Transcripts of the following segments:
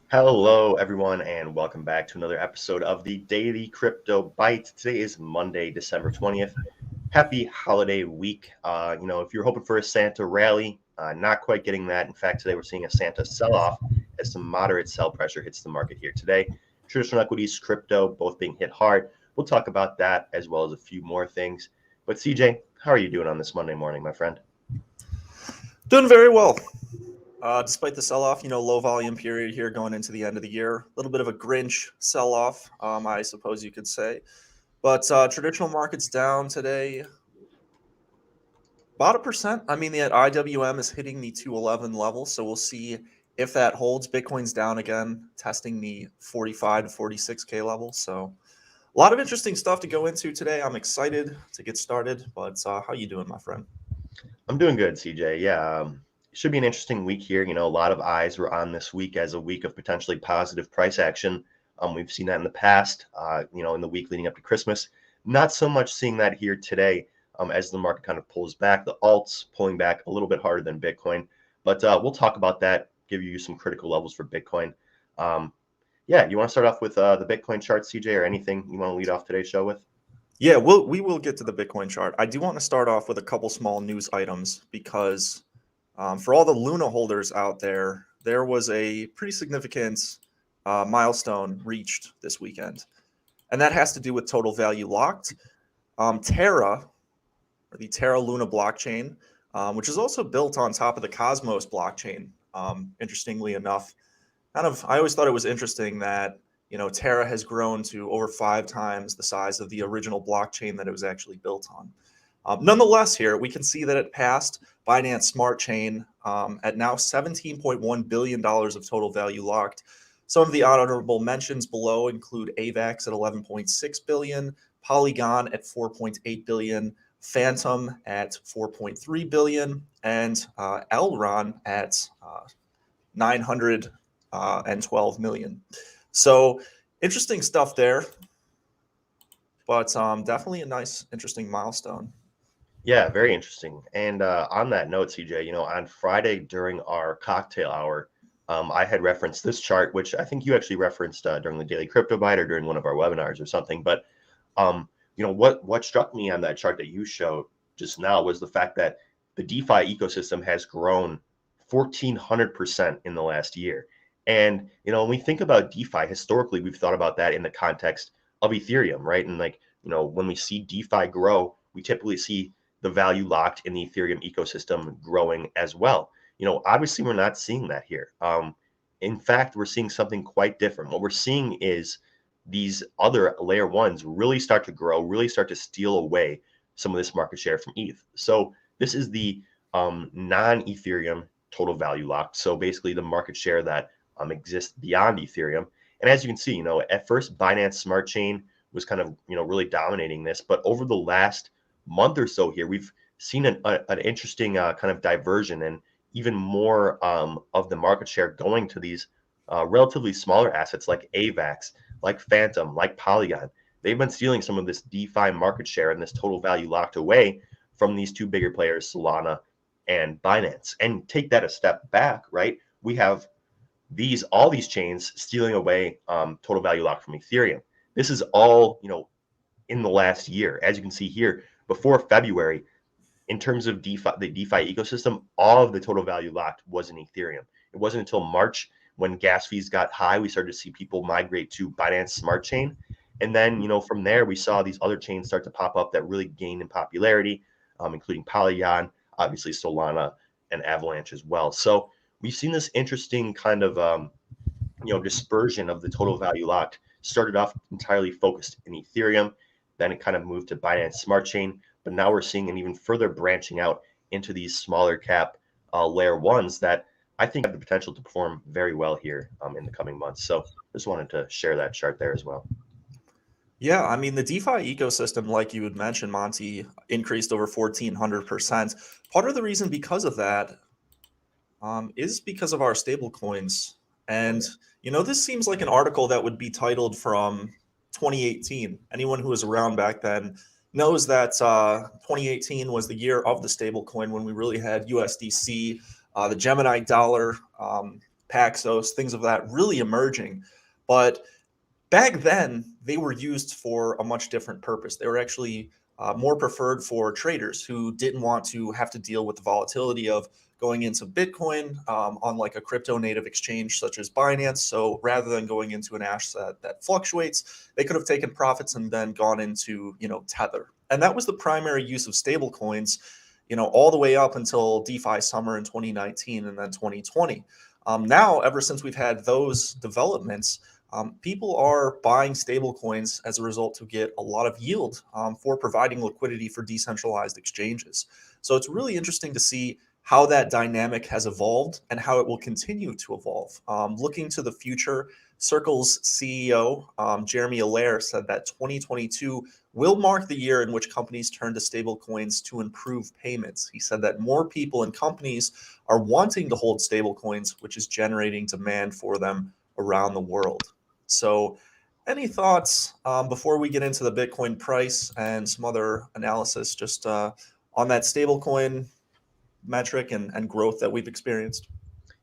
Hello, everyone, and welcome back to another episode of the Daily Crypto Byte. Today is Monday, December 20th. Happy holiday week. If you're hoping for a Santa rally, not quite getting that. In fact, today we're seeing a Santa sell-off as some moderate sell pressure hits the market here today. Traditional equities, crypto, both being hit hard. We'll talk about that as well as a few more things. But CJ, how are you doing on this Monday morning, my friend? Doing very well. Despite the sell-off, low volume period here going into the end of the year. A little bit of a Grinch sell-off, I suppose you could say. But traditional markets down today about 1%. I mean, the IWM is hitting the 211 level, so we'll see if that holds. Bitcoin's down again, testing the 45 to 46K level. So a lot of interesting stuff to go into today. I'm excited to get started, but how you doing, my friend? I'm doing good, CJ. Yeah, should be an interesting week here. A lot of eyes were on this week as a week of potentially positive price action. We've seen that in the past, in the week leading up to Christmas. Not so much seeing that here today as the market kind of pulls back. The alts pulling back a little bit harder than Bitcoin. But we'll talk about that, give you some critical levels for Bitcoin. You want to start off with the Bitcoin chart, CJ, or anything you want to lead off today's show with? Yeah, we will get to the Bitcoin chart. I do want to start off with a couple small news items because for all the Luna holders out there, there was a pretty significant milestone reached this weekend. And that has to do with total value locked. Terra, or the Terra Luna blockchain, which is also built on top of the Cosmos blockchain, interestingly enough. I always thought it was interesting that Terra has grown to over 5 times the size of the original blockchain that it was actually built on. Nonetheless, here we can see that it passed Binance Smart Chain at now $17.1 billion of total value locked. Some of the honorable mentions below include AVAX at $11.6 billion, Polygon at $4.8 billion, Phantom at $4.3 billion, and Elron at $912 million. So interesting stuff there, but definitely a nice, interesting milestone. Yeah, very interesting. And on that note, CJ, on Friday during our cocktail hour, I had referenced this chart, which I think you actually referenced during the Daily Crypto Byte or during one of our webinars or something. But what struck me on that chart that you showed just now was the fact that the DeFi ecosystem has grown 1,400% in the last year. And when we think about DeFi, historically, we've thought about that in the context of Ethereum, right? And when we see DeFi grow, we typically see the value locked in the Ethereum ecosystem growing as well. Obviously, we're not seeing that here. In fact, we're seeing something quite different. What we're seeing is these other layer ones really start to grow, really start to steal away some of this market share from ETH. So this is the non-Ethereum total value locked. So basically the market share that exists beyond Ethereum. And as you can see, at first Binance Smart Chain was kind of, really dominating this. But over the last month or so here, we've seen an interesting kind of diversion and even more of the market share going to these relatively smaller assets like AVAX, like Phantom, like Polygon. They've been stealing some of this DeFi market share and this total value locked away from these two bigger players, Solana and Binance. And take that a step back, right? We have all these chains stealing away total value locked from Ethereum. This is all, in the last year. As you can see here, before February, in terms of DeFi, the DeFi ecosystem, all of the total value locked was in Ethereum. It wasn't until March, when gas fees got high, we started to see people migrate to Binance Smart Chain. And then, from there, we saw these other chains start to pop up that really gained in popularity, including Polygon, obviously Solana, and Avalanche as well. So we've seen this interesting kind of, dispersion of the total value locked. Started off entirely focused in Ethereum, then it kind of moved to Binance Smart Chain, but now we're seeing an even further branching out into these smaller cap layer ones that I think have the potential to perform very well here in the coming months. So just wanted to share that chart there as well. Yeah, I mean, the DeFi ecosystem, like you had mentioned, Monty, increased over 1,400%. Part of the reason because of that is because of our stable coins. And, this seems like an article that would be titled from 2018. Anyone who was around back then knows that 2018 was the year of the stable coin, when we really had USDC, the Gemini dollar, Paxos, things of that really emerging. But back then, they were used for a much different purpose. They were actually more preferred for traders who didn't want to have to deal with the volatility of going into Bitcoin on like a crypto native exchange such as Binance. So rather than going into an asset that fluctuates, they could have taken profits and then gone into, Tether. And that was the primary use of stable coins, all the way up until DeFi summer in 2019 and then 2020. Now, ever since we've had those developments, people are buying stable coins as a result to get a lot of yield for providing liquidity for decentralized exchanges. So it's really interesting to see how that dynamic has evolved and how it will continue to evolve. Looking to the future, Circle's CEO, Jeremy Allaire, said that 2022 will mark the year in which companies turn to stable coins to improve payments. He said that more people and companies are wanting to hold stable coins, which is generating demand for them around the world. So any thoughts before we get into the Bitcoin price and some other analysis just on that stablecoin metric and growth that we've experienced?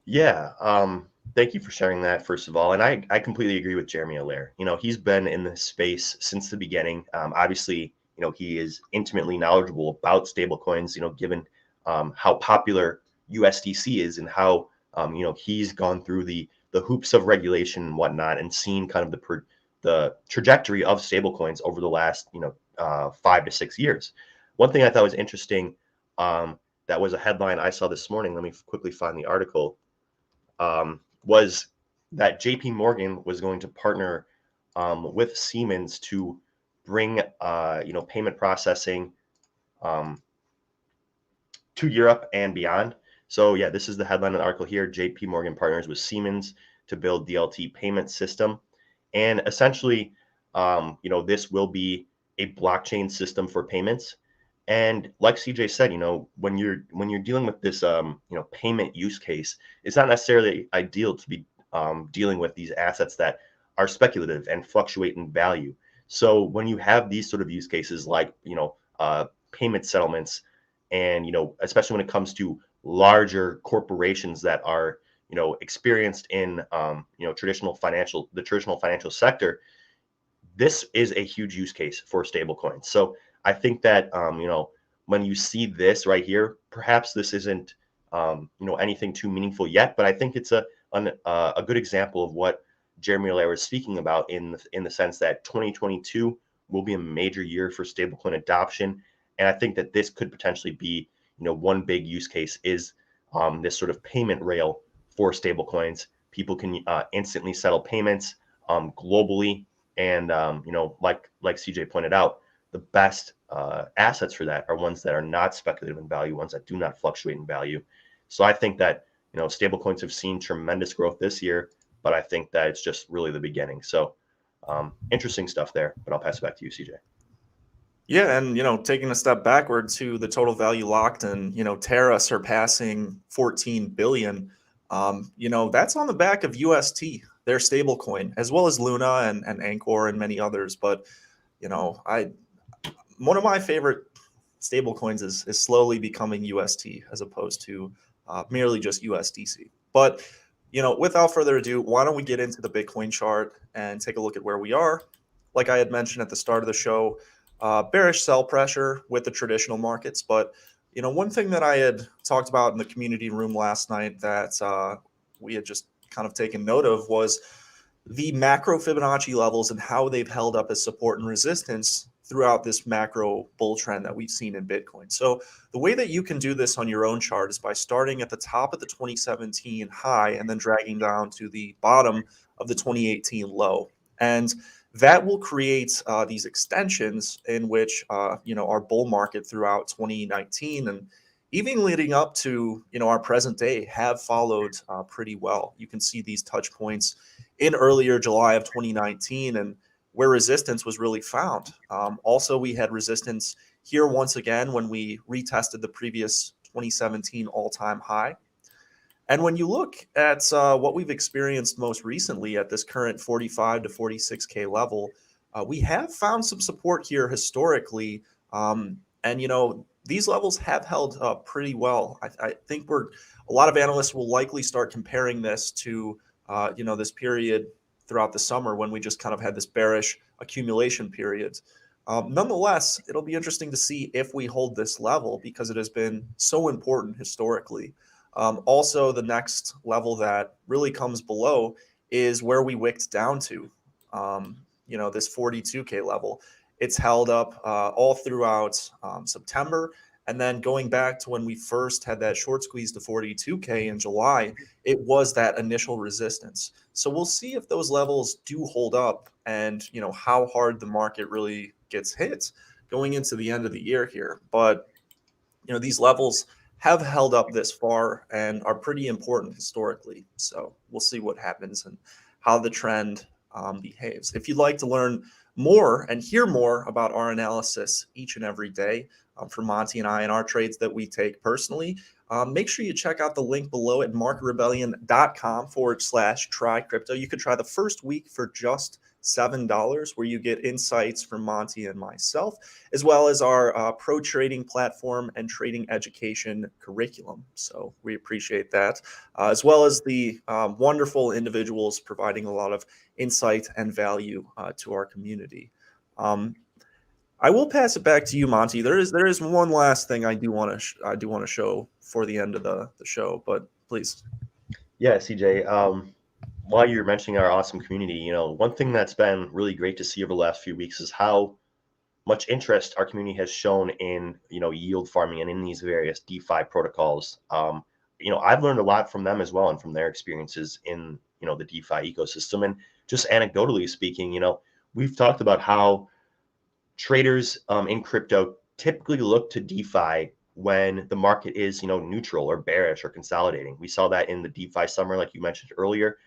Yeah. Thank you for sharing that, first of all. And I completely agree with Jeremy Allaire. He's been in this space since the beginning. Obviously, he is intimately knowledgeable about stablecoins, given how popular USDC is and how, he's gone through the hoops of regulation and whatnot and seen kind of the trajectory of stablecoins over the last, 5 to 6 years. One thing I thought was interesting, that was a headline I saw this morning. Let me quickly find the article. Was that JP Morgan was going to partner with Siemens to bring payment processing to Europe and beyond. So yeah, this is the headline of the article here. JP Morgan partners with Siemens to build DLT payment system, and essentially, this will be a blockchain system for payments. And like CJ said, when you're dealing with this, payment use case, it's not necessarily ideal to be dealing with these assets that are speculative and fluctuate in value. So when you have these sort of use cases like, payment settlements, and, especially when it comes to larger corporations that are, experienced in, the traditional financial sector, this is a huge use case for stablecoins. So I think that, when you see this right here, perhaps this isn't, anything too meaningful yet, but I think it's a good example of what Jeremy Allaire was speaking about in the sense that 2022 will be a major year for stablecoin adoption. And I think that this could potentially be, one big use case is this sort of payment rail for stablecoins. People can instantly settle payments globally. And, like CJ pointed out, the best assets for that are ones that are not speculative in value, ones that do not fluctuate in value. So I think that, stablecoins have seen tremendous growth this year, but I think that it's just really the beginning. So interesting stuff there, but I'll pass it back to you, CJ. Yeah, and taking a step backward to the total value locked and Terra surpassing 14 billion, that's on the back of UST, their stable coin, as well as Luna and Anchor and many others. But one of my favorite stable coins is slowly becoming UST as opposed to merely just USDC. But without further ado, why don't we get into the Bitcoin chart and take a look at where we are? Like I had mentioned at the start of the show, bearish sell pressure with the traditional markets. But, one thing that I had talked about in the community room last night that we had just kind of taken note of was the macro Fibonacci levels and how they've held up as support and resistance throughout this macro bull trend that we've seen in Bitcoin. So the way that you can do this on your own chart is by starting at the top of the 2017 high and then dragging down to the bottom of the 2018 low. And that will create these extensions in which, our bull market throughout 2019 and even leading up to, our present day have followed pretty well. You can see these touch points in earlier July of 2019 and where resistance was really found. Also, we had resistance here once again when we retested the previous 2017 all-time high. And when you look at what we've experienced most recently at this current 45 to 46K level, we have found some support here historically. And, these levels have held up pretty well. I think a lot of analysts will likely start comparing this to, this period throughout the summer when we just kind of had this bearish accumulation period. Nonetheless, it'll be interesting to see if we hold this level because it has been so important historically. Also, the next level that really comes below is where we wicked down to, this 42K level. It's held up all throughout September. And then going back to when we first had that short squeeze to 42K in July, it was that initial resistance. So we'll see if those levels do hold up and, how hard the market really gets hit going into the end of the year here. But, these levels have held up this far and are pretty important historically. So we'll see what happens and how the trend behaves. If you'd like to learn more and hear more about our analysis each and every day from Monty and I and our trades that we take personally, make sure you check out the link below at marketrebellion.com/try crypto. You could try the first week for just $7, where you get insights from Monty and myself, as well as our pro trading platform and trading education curriculum. So we appreciate that, as well as the wonderful individuals providing a lot of insight and value to our community. I will pass it back to you, Monty. There is one last thing I do want to show for the end of the show, but please. Yeah, CJ. While you're mentioning our awesome community, one thing that's been really great to see over the last few weeks is how much interest our community has shown in, yield farming and in these various DeFi protocols. I've learned a lot from them as well and from their experiences in, the DeFi ecosystem. And just anecdotally speaking, we've talked about how traders in crypto typically look to DeFi when the market is, neutral or bearish or consolidating. We saw that in the DeFi summer, like you mentioned earlier.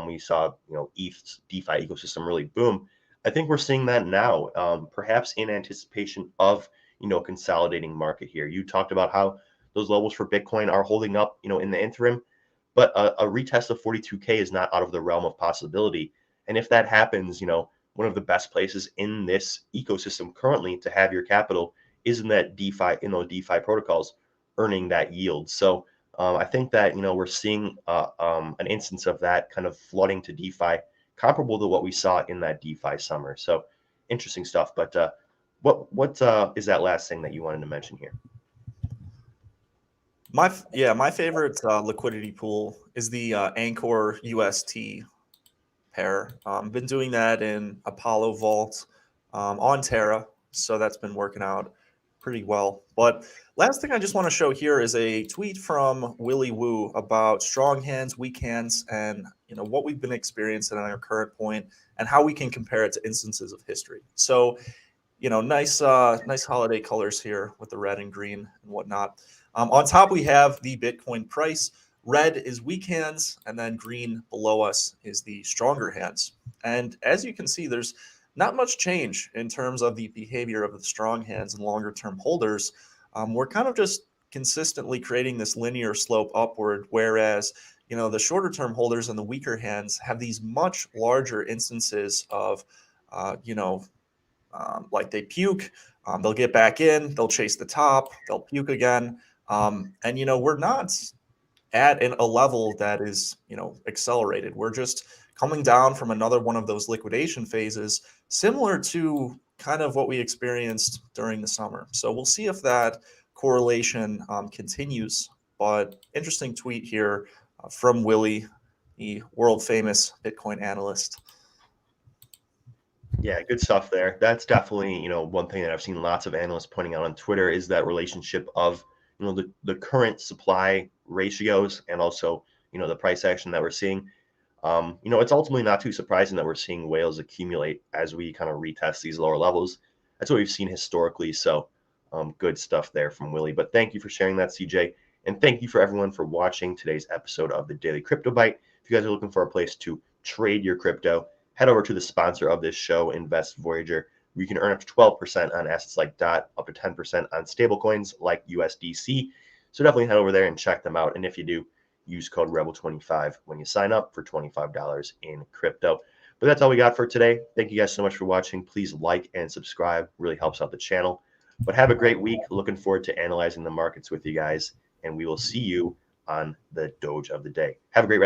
We saw, ETH's DeFi ecosystem really boom. I think we're seeing that now, perhaps in anticipation of, consolidating market here. You talked about how those levels for Bitcoin are holding up, in the interim, but a retest of 42K is not out of the realm of possibility. And if that happens, one of the best places in this ecosystem currently to have your capital is in that DeFi, in those DeFi protocols, earning that yield. So I think that, we're seeing an instance of that kind of flooding to DeFi, comparable to what we saw in that DeFi summer. So interesting stuff. But what is that last thing that you wanted to mention here? My favorite liquidity pool is the Anchor UST pair. Been doing that in Apollo Vault on Terra, so that's been working out pretty well. But last thing I just want to show here is a tweet from Willy Woo about strong hands, weak hands, and what we've been experiencing at our current point and how we can compare it to instances of history. So, nice holiday colors here with the red and green and whatnot. On top, we have the Bitcoin price. Red is weak hands, and then green below us is the stronger hands. And as you can see, there's not much change in terms of the behavior of the strong hands and longer term holders. We're kind of just consistently creating this linear slope upward, whereas the shorter term holders and the weaker hands have these much larger instances of like they puke, they'll get back in, they'll chase the top, they'll puke again. And we're not at a level that is, accelerated. We're just coming down from another one of those liquidation phases, similar to kind of what we experienced during the summer. So we'll see if that correlation continues. But interesting tweet here from Willie, the world famous Bitcoin analyst. Yeah, good stuff there. That's definitely, one thing that I've seen lots of analysts pointing out on Twitter is that relationship of, the current supply ratios and also, the price action that we're seeing. It's ultimately not too surprising that we're seeing whales accumulate as we kind of retest these lower levels. That's what we've seen historically. So good stuff there from Willie. But thank you for sharing that, CJ. And thank you for everyone for watching today's episode of the Daily Crypto Byte. If you guys are looking for a place to trade your crypto, head over to the sponsor of this show, Invest Voyager, where you can earn up to 12% on assets like DOT, up to 10% on stablecoins like USDC. So definitely head over there and check them out. And if you do, use code REBEL25 when you sign up for $25 in crypto. But that's all we got for today. Thank you guys so much for watching. Please like and subscribe. It really helps out the channel. But have a great week. Looking forward to analyzing the markets with you guys. And we will see you on the Doge of the day. Have a great rest.